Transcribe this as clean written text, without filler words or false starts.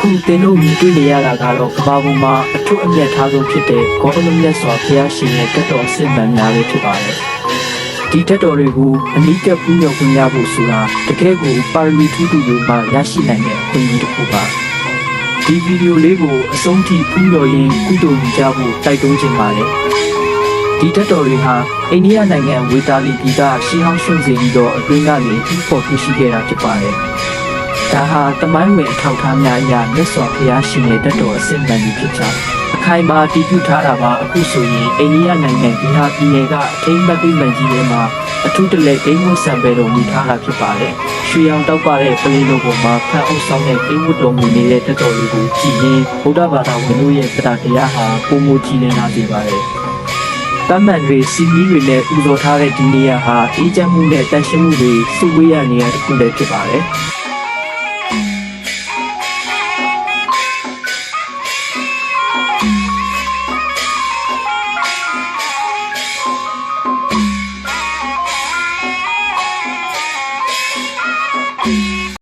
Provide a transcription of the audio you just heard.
ခုတင်တို့မြင်တွေ့နေရတာကတော့ကမ္ဘာပေါ်မှာအထွတ်အမြတ်ထားဆုံးဖြစ်တဲ့ဂေါတမမြတ်စွာဘုရားရှင်ရဲ့တက်တော်အစစ်မှန်များပဲဖြစ်ပါတယ်ဒီတက်တော်တွေကိုအနိကပူးမြော်ခွင့်ရဖို့ဆိုတာတကယ်ကိုပါရမီထူးထူးယူမှရရှိနိုင်တဲ့အခွင့်အရေးတစ်ခုပါဒီဗီဒီယိုလေးကိုအဆုံးထိပူးတော်ရင်ကုသိုလ်ယူကြဖို့တိုက်တွန်းချင်ပါတယ်ဒီတက်တော်တွေဟာအိန္ဒိယနိုင်ငံဝေတာလီပြည်ကရှေးဟောင်းရှင်စီပြီးတော့အတွင်းကနေပြီးပေါ်ပြရှိခဲ့တာဖြစ်ပါတယ်ဒါဟာတမိုင်းဝင်အထောက်အထားများအရမြတ်စွာဘုရားရှင်ရဲ့တက်တော်အစစ်မှန်ကြီးဖြစ်ကြောင်းအခိုင်အမာတည်ပြုထားတာပါအခုဆိုရင်အိန္ဒိယနိုင်ငံဘီဟာပြည်နယ်ကအထင်းဘတ်ပိမှန်ကြီးထဲမှာအထူးတလဲဂိမ်းဝတ်ဆံပဲတော်မူထားတာဖြစ်ပါတယ်ရွှေရောင်တောက်ပတဲ့ပလင်းလိုပေါ်မှာဖန်အုပ်ဆောင်တဲ့ဂိမ်းဝတ်တော်မူနေတဲ့တက်တော်တွေကိုကြည့်ရင်ဗုဒ္ဓဘာသာဝင်တို့ရဲ့တရားတရားဟာပုံမကြည်လင်လာစေပါတယ်တမန်တွေစီမီတွေနဲ့ဥဇော်ထားတဲ့ဒီနေရာဟာအေးချမ်းမှုနဲ့တန်ရှင်းမှုတွေစုဝေးရနေရတဲ့တစ်ခုလည်းဖြစ်ပါတယ်